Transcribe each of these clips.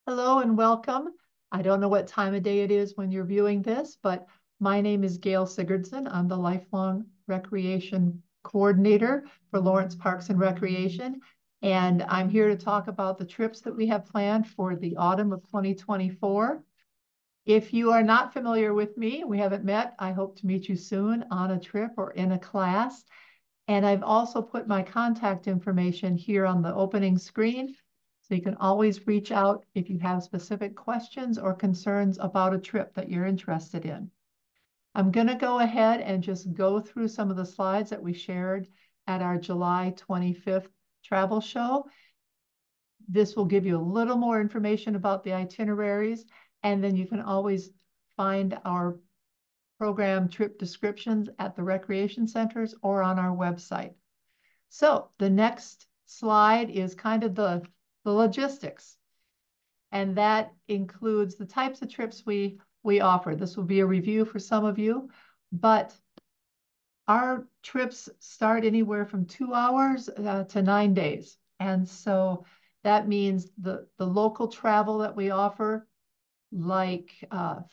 Hello and welcome. I don't know what time of day it is when you're viewing this, but my name is Gail Sigurdson. I'm the Lifelong Recreation Coordinator for Lawrence Parks and Recreation, and I'm here to talk about the trips that we have planned for the autumn of 2024. If you are not familiar with me, we haven't met, I hope to meet you soon on a trip or in a class. And I've also put my contact information here on the opening screen. So you can always reach out if you have specific questions or concerns about a trip that you're interested in. I'm going to go ahead and just go through some of the slides that we shared at our July 25th travel show. This will give you a little more information about the itineraries, and then you can always find our program trip descriptions at the recreation centers or on our website. So the next slide is kind of the logistics, and that includes the types of trips we offer. This will be a review for some of you, but our trips start anywhere from 2 hours to 9 days. And so that means the local travel that we offer, like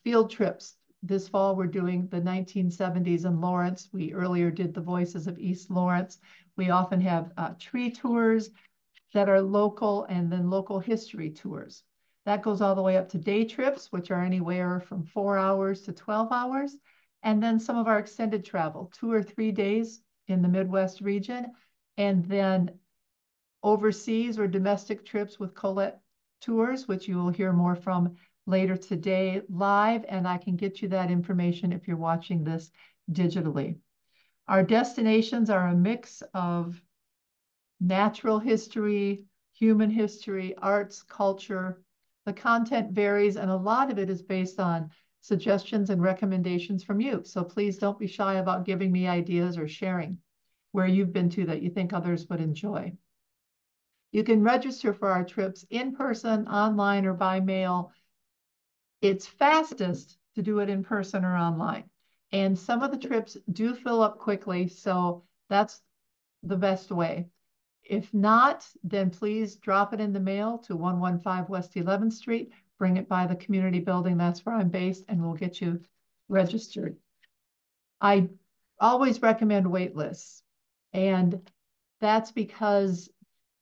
field trips. This fall, we're doing the 1970s in Lawrence. We earlier did the Voices of East Lawrence. We often have tree tours that are local, and then local history tours. That goes all the way up to day trips, which are anywhere from 4 hours to 12 hours. And then some of our extended travel, 2 or 3 days in the Midwest region, and then overseas or domestic trips with Colette Tours, which you will hear more from later today live, and I can get you that information if you're watching this digitally. Our destinations are a mix of natural history, human history, arts, culture. The content varies, and a lot of it is based on suggestions and recommendations from you. So please don't be shy about giving me ideas or sharing where you've been to that you think others would enjoy. You can register for our trips in person, online, or by mail. It's fastest to do it in person or online. And some of the trips do fill up quickly, so that's the best way. If not, then please drop it in the mail to 115 West 11th Street. Bring it by the community building. That's where I'm based, and we'll get you registered. I always recommend wait lists, and that's because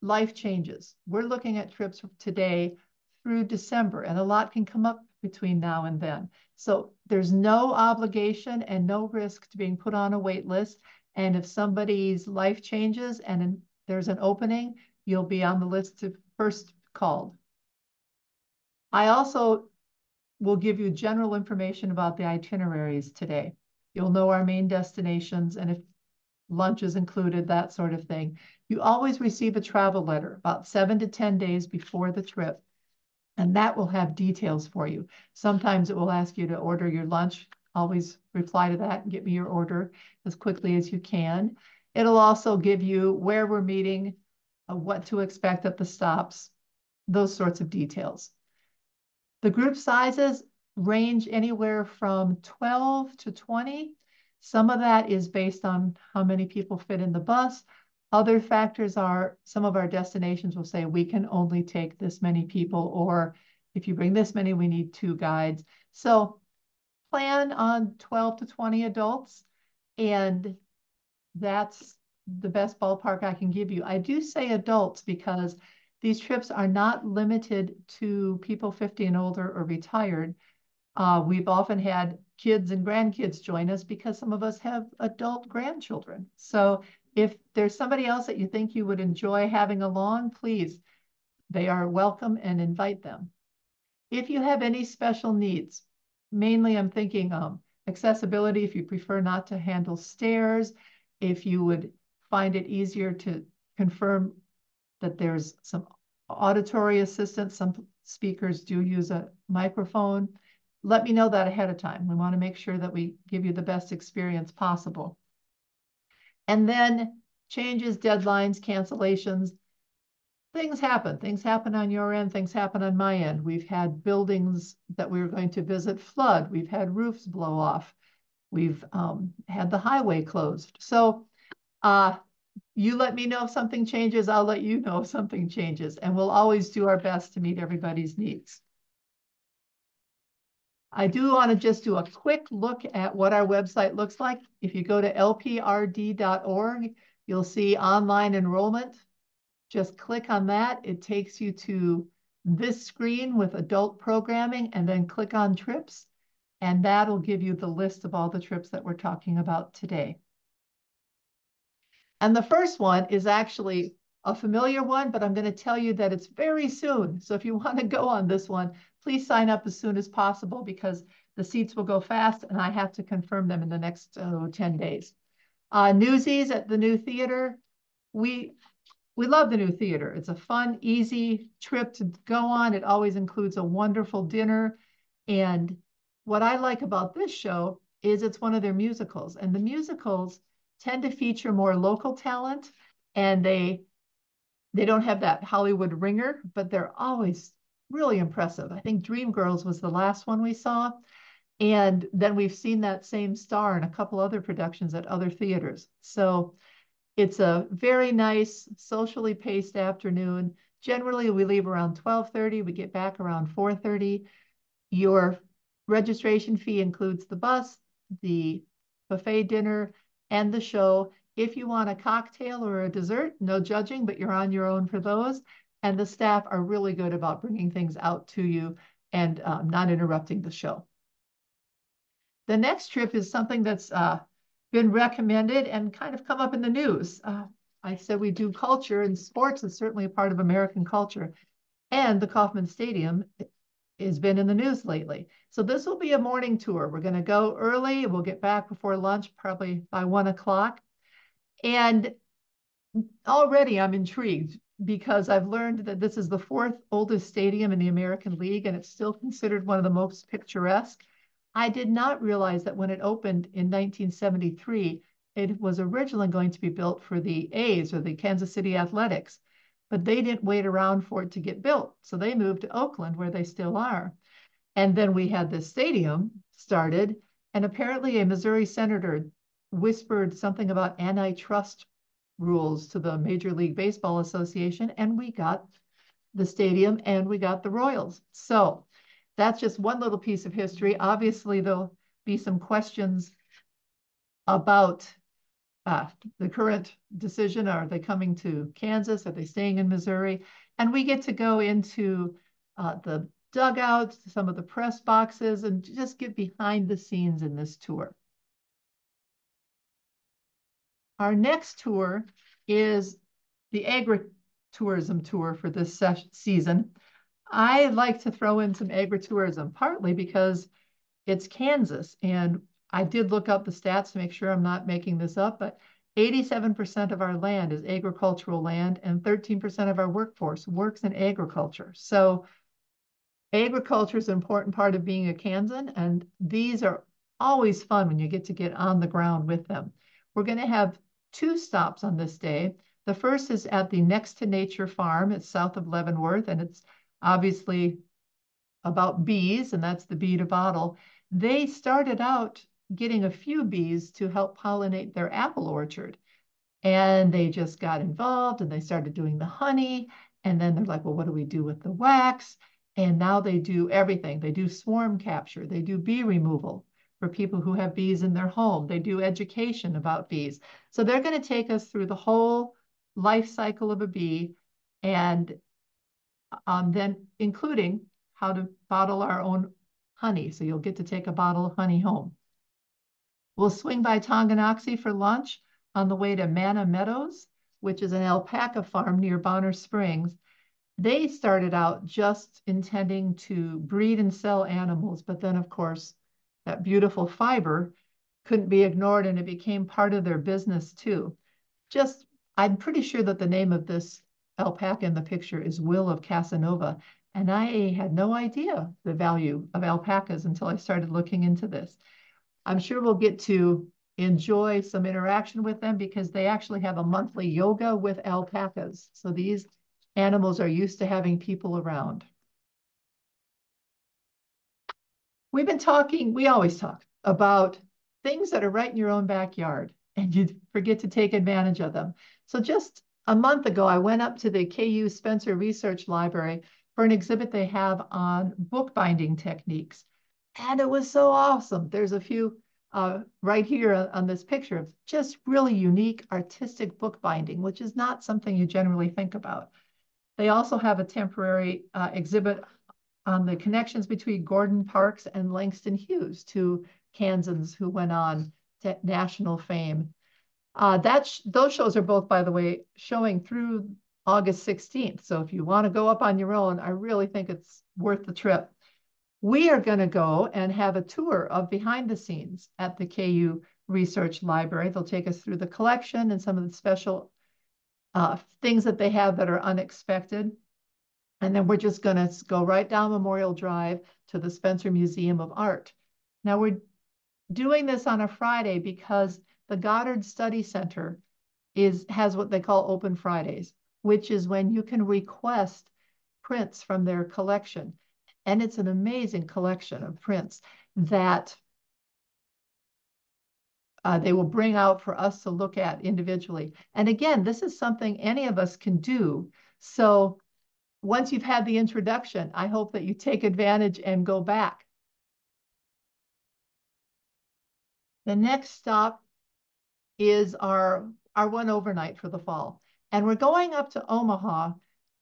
life changes. We're looking at trips today through December, and a lot can come up between now and then. So there's no obligation and no risk to being put on a wait list. And if somebody's life changes and there's an opening, you'll be on the list to first called. I also will give you general information about the itineraries today. You'll know our main destinations and if lunch is included, that sort of thing. You always receive a travel letter about 7 to 10 days before the trip, and that will have details for you. Sometimes it will ask you to order your lunch. Always reply to that and get me your order as quickly as you can. It'll also give you where we're meeting, what to expect at the stops, those sorts of details. The group sizes range anywhere from 12 to 20. Some of that is based on how many people fit in the bus. Other factors are some of our destinations will say we can only take this many people, or if you bring this many, we need 2 guides. So plan on 12 to 20 adults, and that's the best ballpark I can give you. I do say adults because these trips are not limited to people 50 and older or retired. We've often had kids and grandkids join us because some of us have adult grandchildren. So if there's somebody else that you think you would enjoy having along, please, they are welcome and invite them. If you have any special needs, mainly I'm thinking accessibility, if you prefer not to handle stairs, if you would find it easier to confirm that there's some auditory assistance. Some speakers do use a microphone. Let me know that ahead of time. We want to make sure that we give you the best experience possible. And then changes, deadlines, cancellations, things happen. Things happen on your end, things happen on my end. We've had buildings that we were going to visit flood. We've had roofs blow off. We've had the highway closed. So You let me know if something changes, I'll let you know if something changes, and we'll always do our best to meet everybody's needs. I do want to just do a quick look at what our website looks like. If you go to lprd.org, you'll see online enrollment. Just click on that. It takes you to this screen with adult programming, and then click on trips, and that'll give you the list of all the trips that we're talking about today. And the first one is actually a familiar one, but I'm going to tell you that it's very soon. So if you want to go on this one, please sign up as soon as possible because the seats will go fast and I have to confirm them in the next 10 days. Newsies at the new theater. We love the new theater. It's a fun, easy trip to go on. It always includes a wonderful dinner. And what I like about this show is it's one of their musicals. And the musicals tend to feature more local talent, and they don't have that Hollywood ringer, but they're always really impressive. I think Dreamgirls was the last one we saw. And then we've seen that same star in a couple other productions at other theaters. So it's a very nice, socially paced afternoon. Generally, we leave around 12:30. We get back around 4:30. Your registration fee includes the bus, the buffet dinner, and the show. If you want a cocktail or a dessert, no judging, but you're on your own for those. And the staff are really good about bringing things out to you and not interrupting the show. The next trip is something that's been recommended and kind of come up in the news. I said we do culture, and sports is certainly a part of American culture. And the Kauffman Stadium has been in the news lately. So this will be a morning tour. We're going to go early. We'll get back before lunch, probably by 1 o'clock. And already I'm intrigued because I've learned that this is the fourth oldest stadium in the American League, and it's still considered one of the most picturesque. I did not realize that when it opened in 1973, it was originally going to be built for the A's, or the Kansas City Athletics, but they didn't wait around for it to get built. So they moved to Oakland, where they still are. And then we had this stadium started, and apparently a Missouri senator whispered something about antitrust rules to the Major League Baseball Association, and we got the stadium and we got the Royals. So that's just one little piece of history. Obviously, there'll be some questions about the current decision. Are they coming to Kansas? Are they staying in Missouri? And we get to go into the dugouts, some of the press boxes, and just get behind the scenes in this tour. Our next tour is the agritourism tour for this season. I like to throw in some agritourism, partly because it's Kansas. And I did look up the stats to make sure I'm not making this up, but 87% of our land is agricultural land, and 13% of our workforce works in agriculture. So agriculture is an important part of being a Kansan, and these are always fun when you get on the ground with them. We're going to have 2 stops on this day. The first is at the Next to Nature farm. It's south of Leavenworth, and it's obviously about bees, and that's the Bee to Bottle. They started out getting a few bees to help pollinate their apple orchard. And they just got involved and they started doing the honey. And then they're like, well, what do we do with the wax? And now they do everything. They do swarm capture. They do bee removal for people who have bees in their home. They do education about bees. So they're going to take us through the whole life cycle of a bee, and then including how to bottle our own honey. So you'll get to take a bottle of honey home. We'll swing by Tonganoxie for lunch on the way to Manna Meadows, which is an alpaca farm near Bonner Springs. They started out just intending to breed and sell animals, but then, of course, that beautiful fiber couldn't be ignored, and it became part of their business too. I'm pretty sure that the name of this alpaca in the picture is Will of Casanova, and I had no idea the value of alpacas until I started looking into this. I'm sure we'll get to enjoy some interaction with them because they actually have a monthly yoga with alpacas. So these animals are used to having people around. We always talk about things that are right in your own backyard. and you forget to take advantage of them. So just a month ago, I went up to the KU Spencer Research Library for an exhibit they have on bookbinding techniques. And it was so awesome. There's a few right here on this picture of just really unique artistic bookbinding, which is not something you generally think about. They also have a temporary exhibit on the connections between Gordon Parks and Langston Hughes, two Kansans who went on to national fame. Those shows are both, by the way, showing through August 16th. So if you want to go up on your own, I really think it's worth the trip. We are going to go and have a tour of behind the scenes at the KU Research Library. They'll take us through the collection and some of the special things that they have that are unexpected. And then we're just going to go right down Memorial Drive to the Spencer Museum of Art. Now we're doing this on a Friday because the Goddard Study Center has what they call Open Fridays, which is when you can request prints from their collection. And it's an amazing collection of prints that they will bring out for us to look at individually. And again, this is something any of us can do. So once you've had the introduction, I hope that you take advantage and go back. The next stop is our one overnight for the fall. And we're going up to Omaha,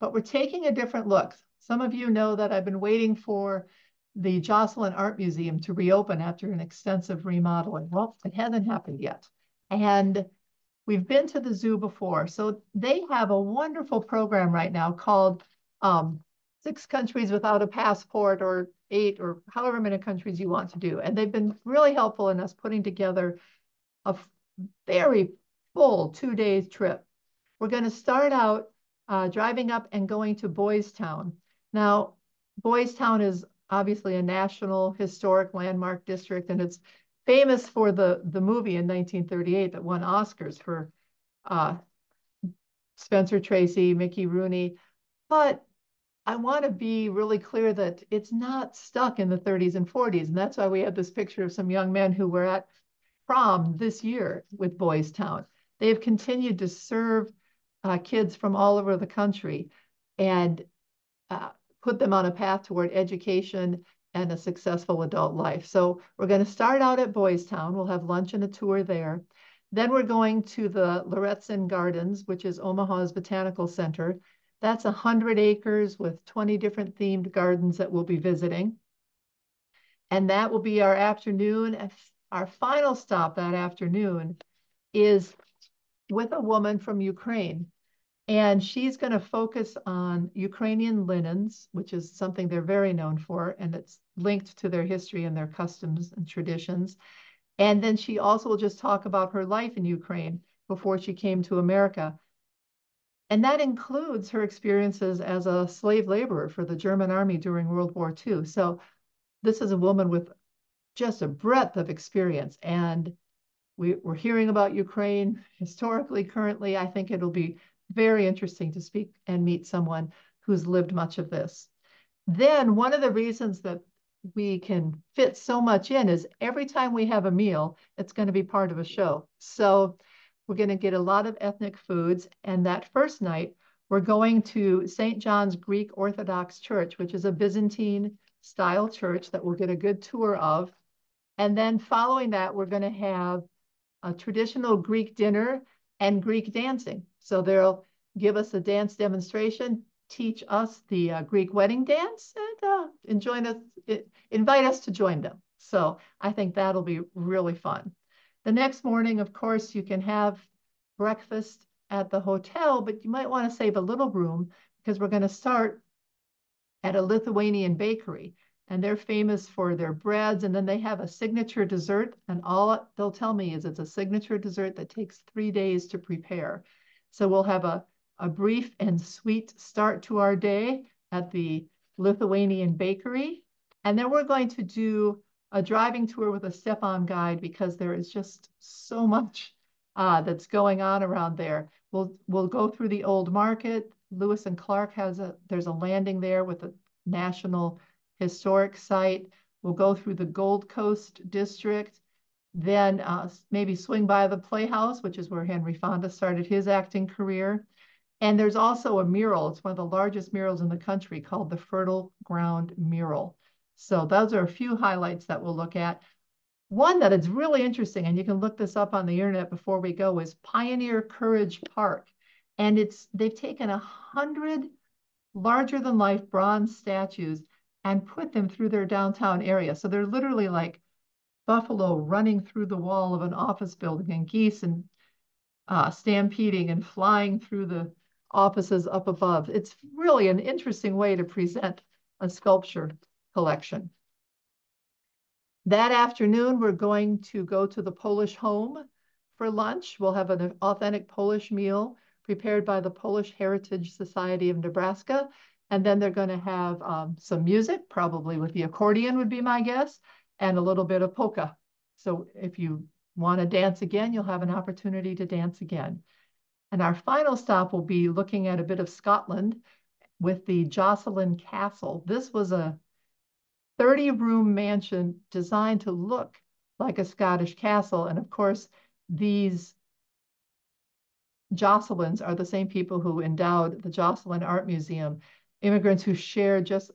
but we're taking a different look. Some of you know that I've been waiting for the Joslyn Art Museum to reopen after an extensive remodeling. Well, it hasn't happened yet. And we've been to the zoo before. So they have a wonderful program right now called 6 Countries Without a Passport, or 8, or however many countries you want to do. And they've been really helpful in us putting together a very full 2-day trip. We're going to start out driving up and going to Boys Town. Now, Boys Town is obviously a national historic landmark district, and it's famous for the movie in 1938 that won Oscars for Spencer Tracy, Mickey Rooney. But I want to be really clear that it's not stuck in the 30s and 40s. And that's why we have this picture of some young men who were at prom this year with Boys Town. They have continued to serve kids from all over the country and put them on a path toward education and a successful adult life. So we're going to start out at Boys Town. We'll have lunch and a tour there. Then we're going to the Laurettson Gardens, which is Omaha's botanical center. That's 100 acres with 20 different themed gardens that we'll be visiting. And that will be our afternoon. Our final stop that afternoon is with a woman from Ukraine. And she's going to focus on Ukrainian linens, which is something they're very known for, and it's linked to their history and their customs and traditions. And then she also will just talk about her life in Ukraine before she came to America. And that includes her experiences as a slave laborer for the German army during World War II. So this is a woman with just a breadth of experience. And we're hearing about Ukraine historically, currently. I think it'll be very interesting to speak and meet someone who's lived much of this. Then one of the reasons that we can fit so much in is every time we have a meal, it's going to be part of a show. So we're going to get a lot of ethnic foods. And that first night, we're going to St. John's Greek Orthodox Church, which is a Byzantine style church that we'll get a good tour of. And then following that, we're going to have a traditional Greek dinner and Greek dancing. So they'll give us a dance demonstration, teach us the Greek wedding dance, and invite us to join them. So I think that'll be really fun. The next morning, of course, you can have breakfast at the hotel, but you might want to save a little room because we're going to start at a Lithuanian bakery. And they're famous for their breads. And then they have a signature dessert. And all they'll tell me is it's a signature dessert that takes 3 days to prepare. So we'll have a brief and sweet start to our day at the Lithuanian bakery. And then we're going to do a driving tour with a Stepan guide because there is just so much that's going on around there. We'll go through the old market. Lewis and Clark there's a landing there with a national historic site. We'll go through the Gold Coast district. Then maybe swing by the Playhouse, which is where Henry Fonda started his acting career. And there's also a mural. It's one of the largest murals in the country called the Fertile Ground Mural. So those are a few highlights that we'll look at. One that is really interesting, and you can look this up on the internet before we go, is Pioneer Courage Park. And they've taken 100 larger than life bronze statues and put them through their downtown area. So they're literally like buffalo running through the wall of an office building and geese and stampeding and flying through the offices up above. It's really an interesting way to present a sculpture collection. That afternoon, we're going to go to the Polish Home for lunch. We'll have an authentic Polish meal prepared by the Polish Heritage Society of Nebraska. And then they're going to have some music, probably with the accordion would be my guess, and a little bit of polka. So if you want to dance again, you'll have an opportunity to dance again. And our final stop will be looking at a bit of Scotland with the Jocelyn Castle. This was a 30-room mansion designed to look like a Scottish castle. And of course, these Jocelyn's are the same people who endowed the Jocelyn Art Museum, immigrants who share just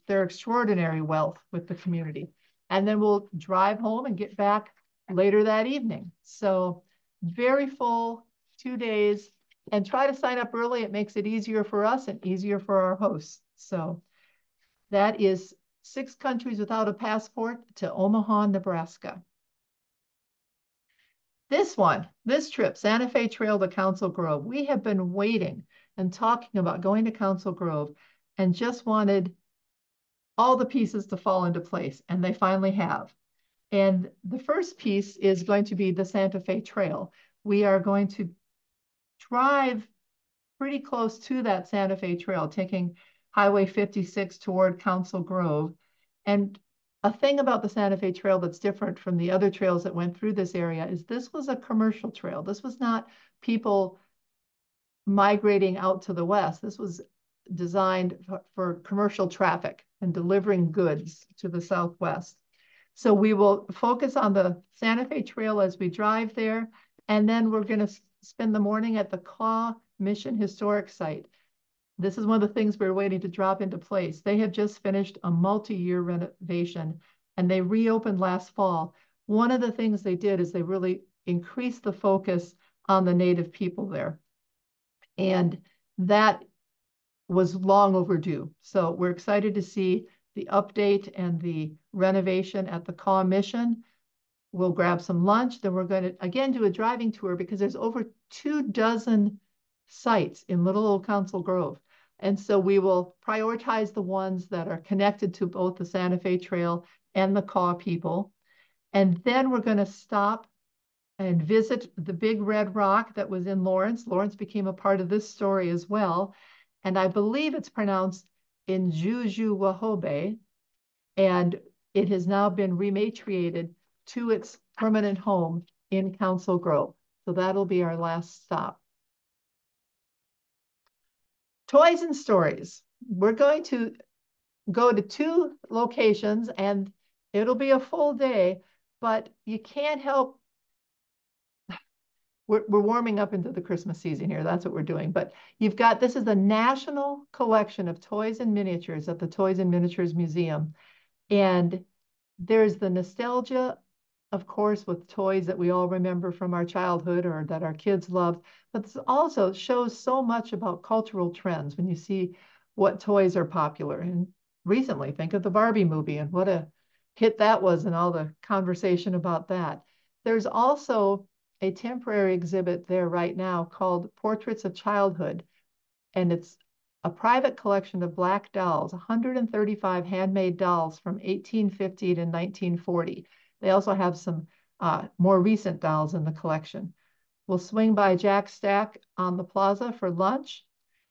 their extraordinary wealth with the community. And then we'll drive home and get back later that evening. So very full 2 days, and try to sign up early. It makes it easier for us and easier for our hosts. So that is 6 countries without a passport to Omaha, Nebraska. This trip, Santa Fe Trail to Council Grove, we have been waiting and talking about going to Council Grove and just wanted all the pieces to fall into place, and they finally have. And the first piece is going to be the Santa Fe Trail. We are going to drive pretty close to that Santa Fe Trail, taking Highway 56 toward Council Grove. And a thing about the Santa Fe Trail that's different from the other trails that went through this area is this was a commercial trail. This was not people migrating out to the west. This was designed for commercial traffic and delivering goods to the southwest. So we will focus on the Santa Fe Trail as we drive there, and then we're going to spend the morning at the Kaw Mission Historic Site. This is one of the things we're waiting to drop into place. They have just finished a multi-year renovation, and they reopened last fall. One of the things they did is they really increased the focus on the Native people there. And that was long overdue. So we're excited to see the update and the renovation at the Kaw Mission. We'll grab some lunch. Then we're going to, again, do a driving tour because there's over 24 sites in Little Old Council Grove. And so we will prioritize the ones that are connected to both the Santa Fe Trail and the Kaw people. And then we're going to stop and visit the Big Red Rock that was in Lawrence. Lawrence became a part of this story as well. And I believe it's pronounced Injujuwahobe. And it has now been rematriated to its permanent home in Council Grove. So that'll be our last stop. Toys and stories. We're going to go to 2 locations and it'll be a full day, but you can't help. We're warming up into the Christmas season here. That's what we're doing. But this is the National Collection of Toys and Miniatures at the Toys and Miniatures Museum. And there's the nostalgia, of course, with toys that we all remember from our childhood or that our kids loved, but this also shows so much about cultural trends when you see what toys are popular. And recently, think of the Barbie movie and what a hit that was and all the conversation about that. There's also a temporary exhibit there right now called Portraits of Childhood, and it's a private collection of Black dolls, 135 handmade dolls from 1850 to 1940. They also have some more recent dolls in the collection. We'll swing by Jack Stack on the plaza for lunch.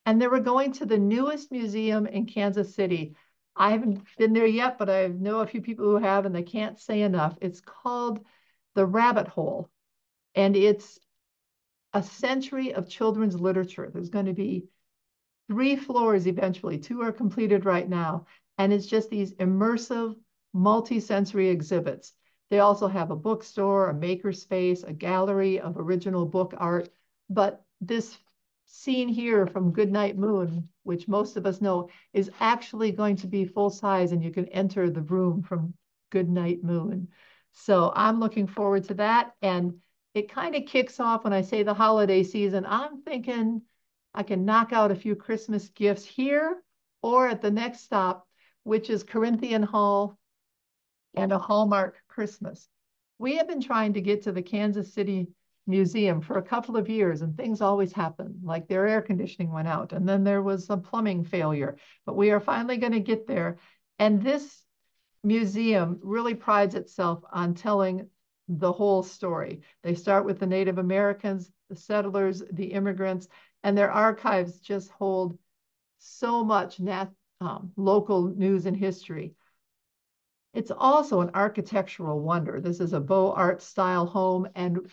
And then we're going to the newest museum in Kansas City. I haven't been there yet, but I know a few people who have, and they can't say enough. It's called the Rabbit Hole. And it's a century of children's literature. There's going to be 3 floors eventually. 2 are completed right now. And it's just these immersive, multi-sensory exhibits. They also have a bookstore, a makerspace, a gallery of original book art. But this scene here from Goodnight Moon, which most of us know, is actually going to be full size and you can enter the room from Goodnight Moon. So I'm looking forward to that. And it kind of kicks off when I say the holiday season. I'm thinking I can knock out a few Christmas gifts here or at the next stop, which is Corinthian Hall and a Hallmark Christmas. We have been trying to get to the Kansas City Museum for a couple of years, and things always happen, like their air conditioning went out, and then there was a plumbing failure. But we are finally going to get there. And this museum really prides itself on telling the whole story. They start with the Native Americans, the settlers, the immigrants, and their archives just hold so much local news and history. It's also an architectural wonder. This is a Beaux Art style home, and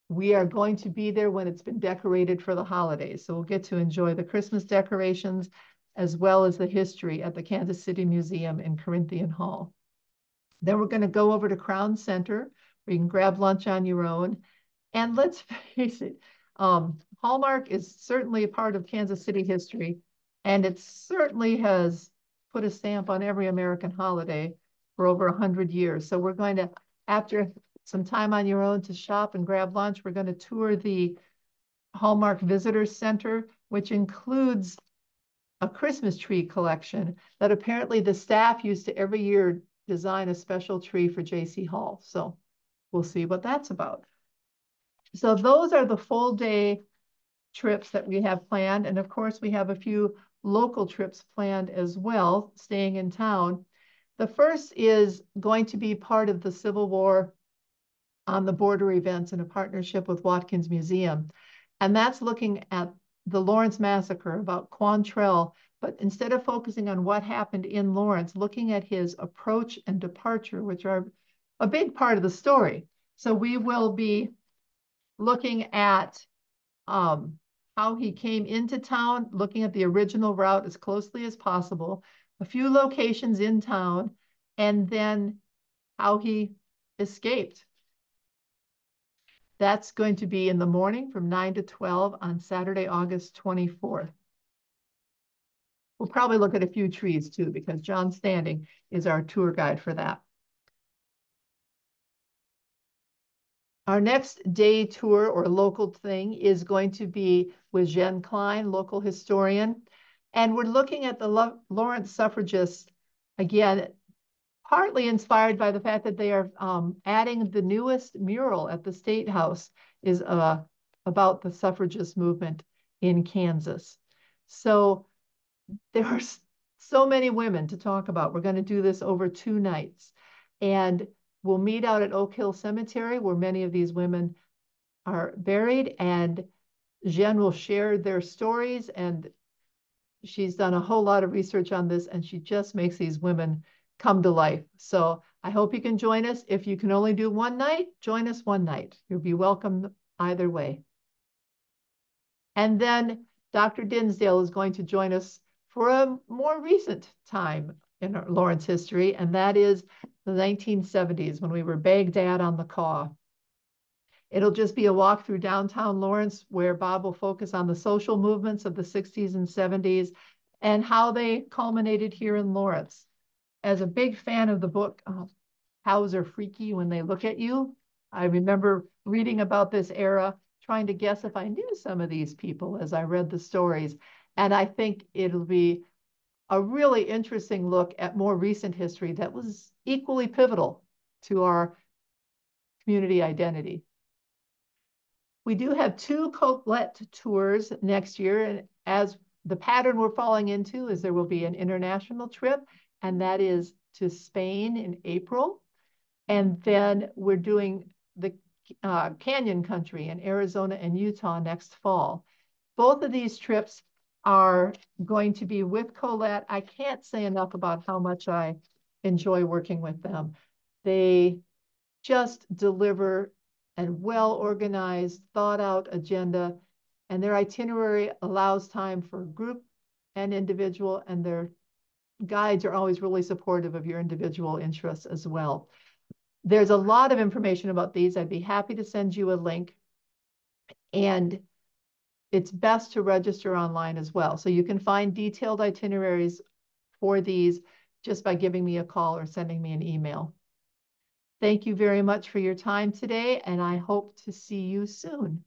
we are going to be there when it's been decorated for the holidays. So we'll get to enjoy the Christmas decorations as well as the history at the Kansas City Museum in Corinthian Hall. Then we're going to go over to Crown Center where you can grab lunch on your own. And let's face it, Hallmark is certainly a part of Kansas City history, and it certainly has put a stamp on every American holiday for over 100 years. So we're going to, after some time on your own to shop and grab lunch, we're going to tour the Hallmark Visitor Center, which includes a Christmas tree collection that apparently the staff used to every year design a special tree for J.C. Hall. So we'll see what that's about. So those are the full day trips that we have planned. And of course, we have a few local trips planned as well, staying in town. The first is going to be part of the Civil War on the Border events in a partnership with Watkins Museum. And that's looking at the Lawrence Massacre, about Quantrell, but instead of focusing on what happened in Lawrence, looking at his approach and departure, which are a big part of the story. So we will be looking at how he came into town, looking at the original route as closely as possible, a few locations in town, and then how he escaped. That's going to be in the morning from 9 to 12 on Saturday, August 24th. We'll probably look at a few trees too, because John Standing is our tour guide for that. Our next day tour or local thing is going to be with Jen Klein, local historian. And we're looking at the Lawrence suffragists, again, partly inspired by the fact that they are adding the newest mural at the State House is about the suffragist movement in Kansas. So there are so many women to talk about. We're going to do this over 2 nights. And we'll meet out at Oak Hill Cemetery where many of these women are buried, and Jen will share their stories, and she's done a whole lot of research on this, and she just makes these women come to life. So I hope you can join us. If you can only do 1 night, join us 1 night. You'll be welcome either way. And then Dr. Dinsdale is going to join us for a more recent time in our Lawrence history, and that is the 1970s when we were Baghdad on the Kaw. It'll just be a walk through downtown Lawrence where Bob will focus on the social movements of the 60s and 70s and how they culminated here in Lawrence. As a big fan of the book, Cows Are Freaky When They Look at You, I remember reading about this era, trying to guess if I knew some of these people as I read the stories. And I think it'll be a really interesting look at more recent history that was equally pivotal to our community identity. We do have 2 Colette tours next year, and as the pattern we're falling into is there will be an international trip, and that is to Spain in April. And then we're doing the Canyon Country in Arizona and Utah next fall. Both of these trips are going to be with Colette. I can't say enough about how much I enjoy working with them. They just deliver a well-organized, thought-out agenda, and their itinerary allows time for group and individual, and their guides are always really supportive of your individual interests as well. There's a lot of information about these. I'd be happy to send you a link. And it's best to register online as well. So you can find detailed itineraries for these just by giving me a call or sending me an email. Thank you very much for your time today, and I hope to see you soon.